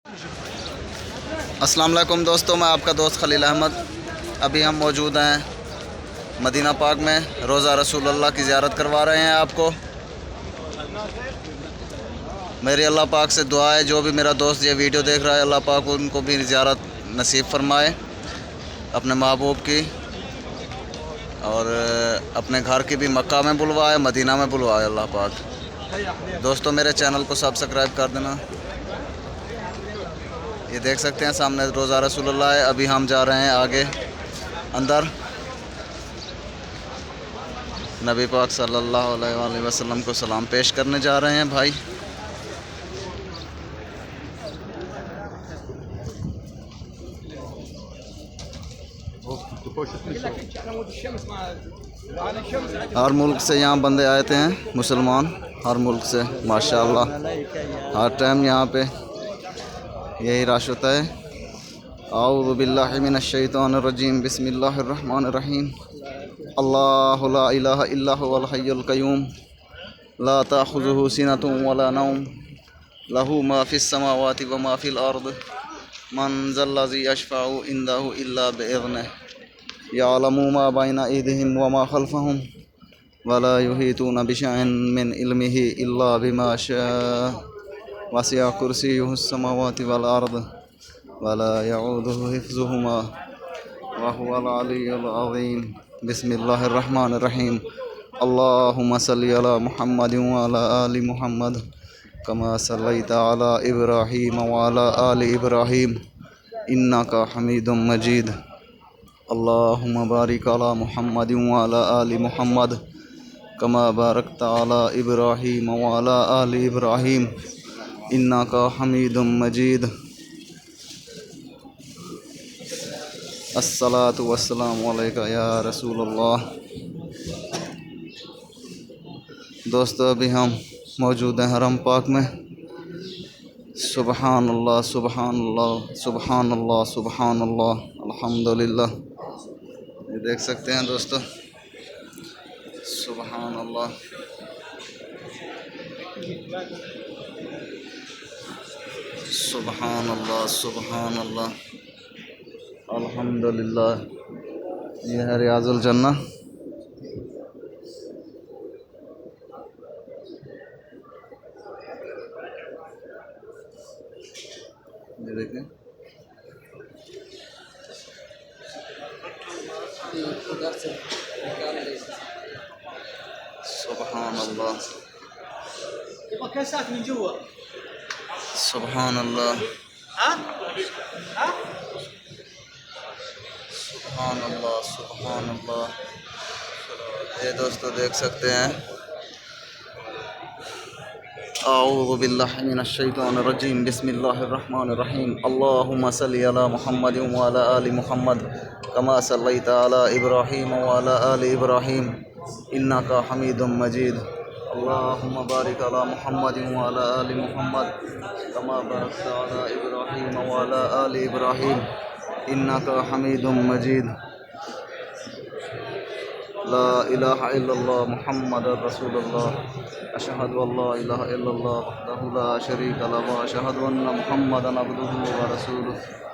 अस्सलाम वालेकुम दोस्तों, मैं आपका दोस्त खलील अहमद। अभी हम मौजूद हैं मदीना पाक में, रोज़ा रसूलुल्लाह की ज़ियारत करवा रहे हैं आपको। मेरी अल्लाह पाक से दुआ है, जो भी मेरा दोस्त ये वीडियो देख रहा है, अल्लाह पाक उनको भी ज़ियारत नसीब फरमाए अपने महबूब की, और अपने घर की भी मक्का में बुलवाए, मदीना में बुलवाए अल्लाह पाक। दोस्तों मेरे चैनल को सब्सक्राइब कर देना। ये देख सकते हैं सामने रोज़ा रसूलुल्लाह है। अभी हम जा रहे हैं आगे अंदर, नबी पाक सल्लल्लाहु अलैहि वसल्लम को सलाम पेश करने जा रहे हैं भाई। हर मुल्क से यहाँ बंदे आए थे हैं, मुसलमान हर मुल्क से माशाअल्लाह। हर टाइम यहाँ पे यही रश होता है। औज़ु बिल्लाहि मिनश शैतानिर रजीम, बिस्मिल्लाहिर रहमानिर रहीम। अल्लाहु ला इलाहा इल्ला हुवल हय्युल क़य्यूम, ला ताख़ुज़ुहु सिनतुन वला नौम, लहू मा फ़िस समावाति व मा फ़िल अर्द, मन ज़ल्लज़ी यशफ़अु इंदहु इल्ला बिइज़्निहि, यअलमु मा बैना अयदीहिम व मा ख़ल्फ़हुम, वला युहीतूना बिशैइन मिन इल्मिहि इल्ला बिमा शाअ, वसिअ कुर्सियुहुस समावाति वल अर्द, वला यऊदुहु हिफ़्ज़ुहुमा, व हुवल अलिय्युल अज़ीम। बिस्मिल्लाहिर रहमानिर रहीम। अल्लाहुम्मा सल्लि अला मुहम्मदिन व अला आलि मुहम्मद, कमा सल्लैता अला इब्राहीम व अला आलि इब्राहीम, इन्नका हमीदुम मजीद। अल्लाहुम्मा बारिक अला मुहम्मदिन व अला आलि मुहम्मद, कमा बारकता अला इब्राहीम व अला आलि इब्राहीम, इन्नका हमीदुम मजीद। अस्सलातु वस्सलामु अलैका या रसूलल्लाह। दोस्तों अभी हम मौजूद हैं हरम पाक में। सुबहान अल्लाह सुबहान अल्लाह सुबहान अल्लाह सुबहान अल्लाह, अल्हम्दुलिल्लाह। ये देख सकते हैं दोस्तों, सुबहान अल्लाह। सुबहान अल्लाह सुबहान अल्लाह, अल्हम्दुलिल्लाह। ये है रियाजुल जन्नह। ये देखें, सुबहान अल्लाह सुबहान अल्लाह सुबहान अल्लाह सुबहान अल्लाह। ये दोस्तों देख सकते हैं, औज़ु बिल्लाहि मिनश शैतानिर रजीम, बिस्मिल्लाहिर रहमानिर रहीम। अल्लाहुम्मा सल्लि अला मुहम्मदिन व अला आलि मुहम्मद, कमा सल्लैता अला इब्राहीम व अला आलि इब्राहीम, इन्नका हमीदुम मजीद। अल्लाहुम्मा बारिक अला मुहम्मदिन व अला आलि मुहम्मद, कमा बारकता अला इब्राहीम व अला आलि इब्राहीम, इन्नका हमीदुम मजीद। ला इलाहा इल्लल्लाह मुहम्मदुर रसूलुल्लाह, अशहदु अल्ला इलाहा इल्लल्लाह वहदहु ला शरीका लहु व अशहदु अन्ना मुहम्मदन अब्दुहु व रसूलुहु।